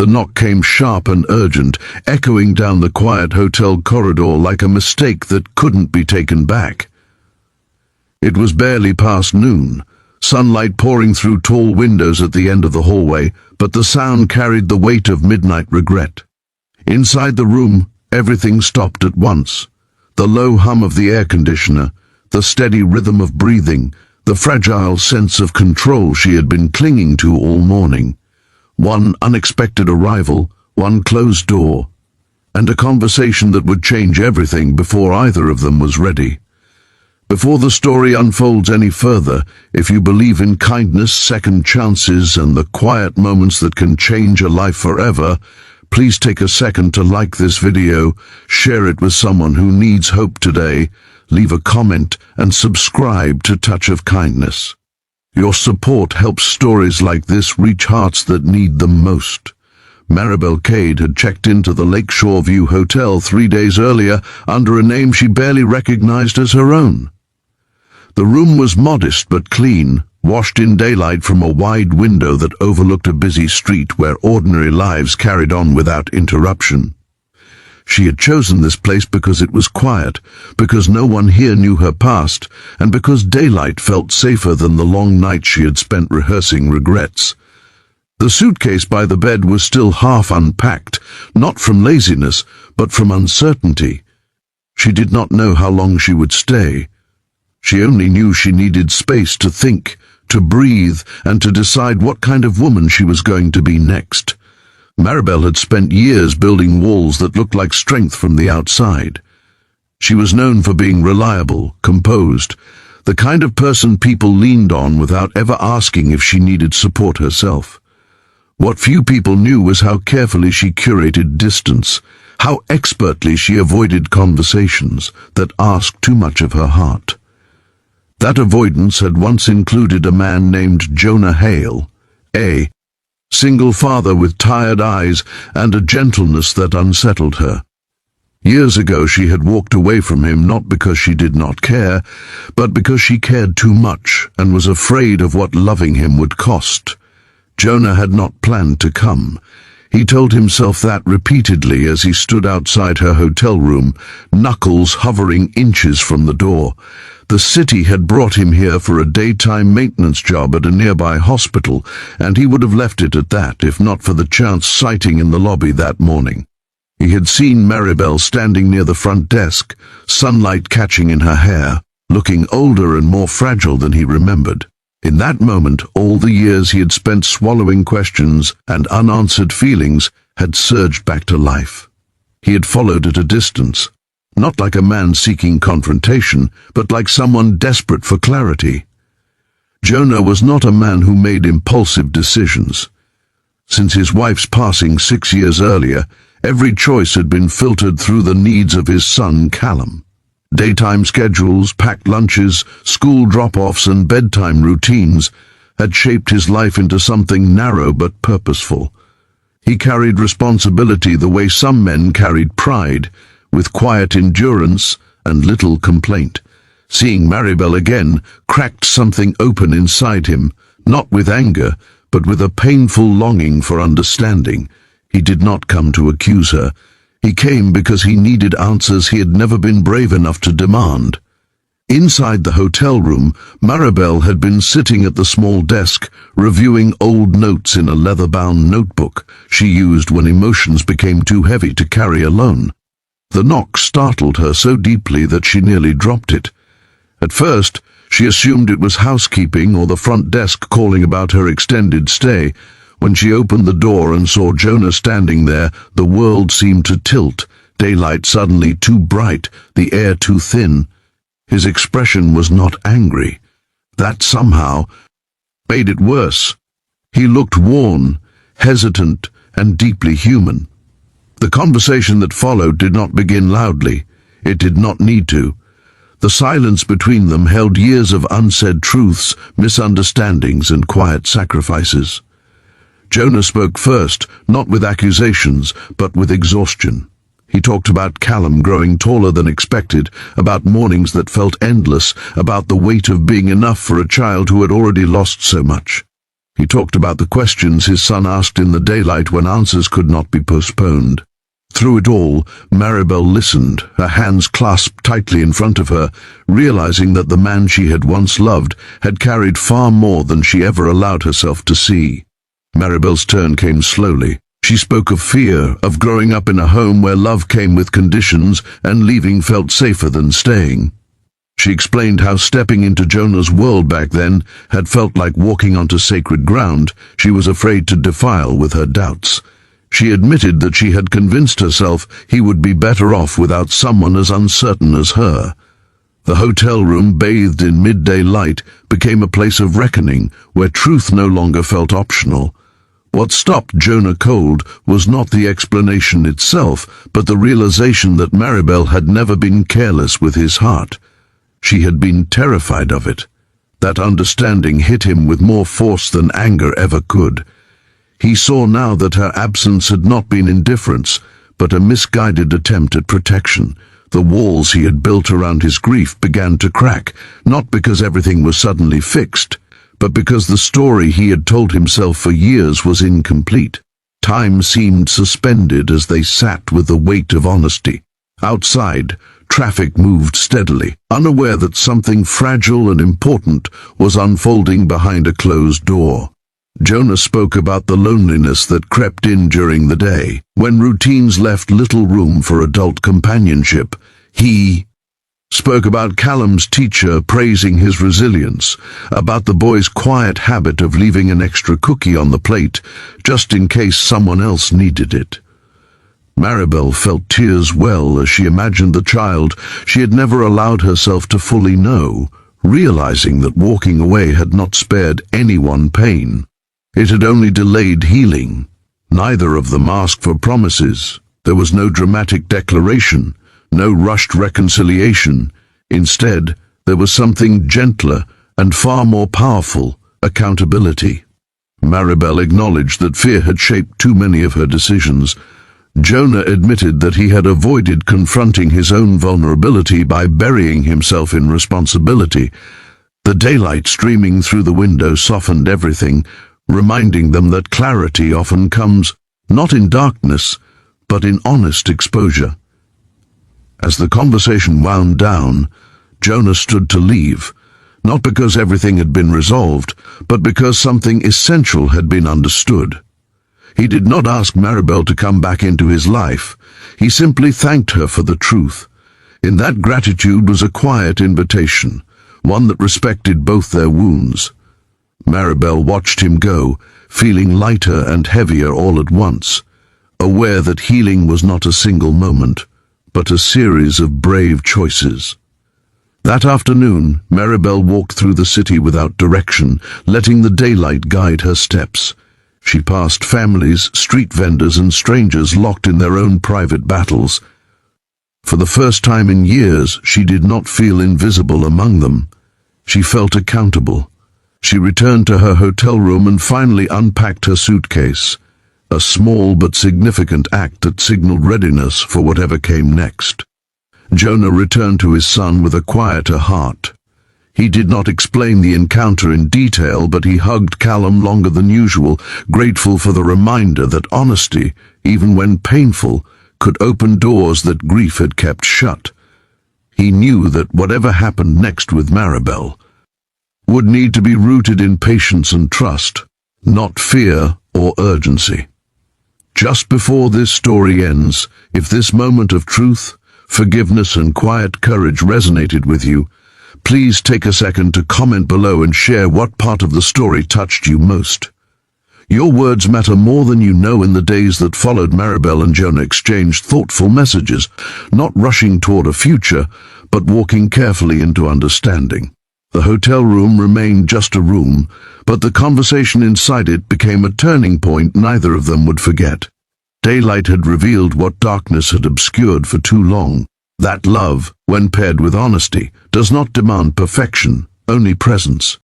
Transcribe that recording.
The knock came sharp and urgent, echoing down the quiet hotel corridor like a mistake that couldn't be taken back. It was barely past noon, sunlight pouring through tall windows at the end of the hallway, but the sound carried the weight of midnight regret. Inside the room, everything stopped at once. The low hum of the air conditioner, the steady rhythm of breathing, the fragile sense of control she had been clinging to all morning. One unexpected arrival, one closed door, and a conversation that would change everything before either of them was ready. Before the story unfolds any further, if you believe in kindness, second chances, and the quiet moments that can change a life forever, please take a second to like this video, share it with someone who needs hope today, leave a comment, and subscribe to Touch of Kindness. Your support helps stories like this reach hearts that need them most. Maribel Cade had checked into the Lakeshore View Hotel 3 days earlier under a name she barely recognized as her own. The room was modest but clean, washed in daylight from a wide window that overlooked a busy street where ordinary lives carried on without interruption. She had chosen this place because it was quiet, because no one here knew her past, and because daylight felt safer than the long nights she had spent rehearsing regrets. The suitcase by the bed was still half unpacked, not from laziness, but from uncertainty. She did not know how long she would stay. She only knew she needed space to think, to breathe, and to decide what kind of woman she was going to be next. Maribel had spent years building walls that looked like strength from the outside. She was known for being reliable, composed, the kind of person people leaned on without ever asking if she needed support herself. What few people knew was how carefully she curated distance, how expertly she avoided conversations that asked too much of her heart. That avoidance had once included a man named Jonah Hale, a single father with tired eyes and a gentleness that unsettled her. Years ago she had walked away from him not because she did not care, but because she cared too much and was afraid of what loving him would cost. Jonah had not planned to come. He told himself that repeatedly as he stood outside her hotel room, knuckles hovering inches from the door. The city had brought him here for a daytime maintenance job at a nearby hospital, and he would have left it at that if not for the chance sighting in the lobby that morning. He had seen Maribel standing near the front desk, sunlight catching in her hair, looking older and more fragile than he remembered. In that moment, all the years he had spent swallowing questions and unanswered feelings had surged back to life. He had followed at a distance, not like a man seeking confrontation, but like someone desperate for clarity. Jonah was not a man who made impulsive decisions. Since his wife's passing 6 years earlier, every choice had been filtered through the needs of his son, Callum. Daytime schedules, packed lunches, school drop-offs, and bedtime routines had shaped his life into something narrow but purposeful. He carried responsibility the way some men carried pride, with quiet endurance and little complaint. Seeing Maribel again cracked something open inside him, not with anger, but with a painful longing for understanding. He did not come to accuse her. He came because he needed answers he had never been brave enough to demand. Inside the hotel room, Maribel had been sitting at the small desk, reviewing old notes in a leather-bound notebook she used when emotions became too heavy to carry alone. The knock startled her so deeply that she nearly dropped it. At first, she assumed it was housekeeping or the front desk calling about her extended stay. When she opened the door and saw Jonah standing there, the world seemed to tilt, daylight suddenly too bright, the air too thin. His expression was not angry. That somehow made it worse. He looked worn, hesitant, and deeply human. The conversation that followed did not begin loudly. It did not need to. The silence between them held years of unsaid truths, misunderstandings, and quiet sacrifices. Jonah spoke first, not with accusations, but with exhaustion. He talked about Callum growing taller than expected, about mornings that felt endless, about the weight of being enough for a child who had already lost so much. He talked about the questions his son asked in the daylight when answers could not be postponed. Through it all, Maribel listened, her hands clasped tightly in front of her, realizing that the man she had once loved had carried far more than she ever allowed herself to see. Maribel's turn came slowly. She spoke of fear, of growing up in a home where love came with conditions and leaving felt safer than staying. She explained how stepping into Jonah's world back then had felt like walking onto sacred ground she was afraid to defile with her doubts. She admitted that she had convinced herself he would be better off without someone as uncertain as her. The hotel room, bathed in midday light, became a place of reckoning where truth no longer felt optional. What stopped Jonah cold was not the explanation itself, but the realization that Maribel had never been careless with his heart. She had been terrified of it. That understanding hit him with more force than anger ever could. He saw now that her absence had not been indifference, but a misguided attempt at protection. The walls he had built around his grief began to crack, not because everything was suddenly fixed, but because the story he had told himself for years was incomplete. Time seemed suspended as they sat with the weight of honesty. Outside, traffic moved steadily, unaware that something fragile and important was unfolding behind a closed door. Jonah spoke about the loneliness that crept in during the day, when routines left little room for adult companionship. He spoke about Callum's teacher praising his resilience, about the boy's quiet habit of leaving an extra cookie on the plate, just in case someone else needed it. Maribel felt tears well as she imagined the child she had never allowed herself to fully know, realizing that walking away had not spared anyone pain. It had only delayed healing. Neither of them asked for promises. There was no dramatic declaration, no rushed reconciliation. Instead, there was something gentler and far more powerful: accountability. Maribel acknowledged that fear had shaped too many of her decisions. Jonah admitted that he had avoided confronting his own vulnerability by burying himself in responsibility. The daylight streaming through the window softened everything, reminding them that clarity often comes not in darkness, but in honest exposure. As the conversation wound down, Jonah stood to leave, not because everything had been resolved, but because something essential had been understood. He did not ask Maribel to come back into his life. He simply thanked her for the truth. In that gratitude was a quiet invitation, one that respected both their wounds. Maribel watched him go, feeling lighter and heavier all at once, aware that healing was not a single moment, but a series of brave choices. That afternoon, Maribel walked through the city without direction, letting the daylight guide her steps. She passed families, street vendors, and strangers locked in their own private battles. For the first time in years, she did not feel invisible among them. She felt accountable. She returned to her hotel room and finally unpacked her suitcase, a small but significant act that signaled readiness for whatever came next. Jonah returned to his son with a quieter heart. He did not explain the encounter in detail, but he hugged Callum longer than usual, grateful for the reminder that honesty, even when painful, could open doors that grief had kept shut. He knew that whatever happened next with Maribel would need to be rooted in patience and trust, not fear or urgency. Just before this story ends, if this moment of truth, forgiveness, and quiet courage resonated with you, please take a second to comment below and share what part of the story touched you most. Your words matter more than you know. In the days that followed, Maribel and Jonah exchanged thoughtful messages, not rushing toward a future, but walking carefully into understanding. The hotel room remained just a room, but the conversation inside it became a turning point neither of them would forget. Daylight had revealed what darkness had obscured for too long. That love, when paired with honesty, does not demand perfection, only presence.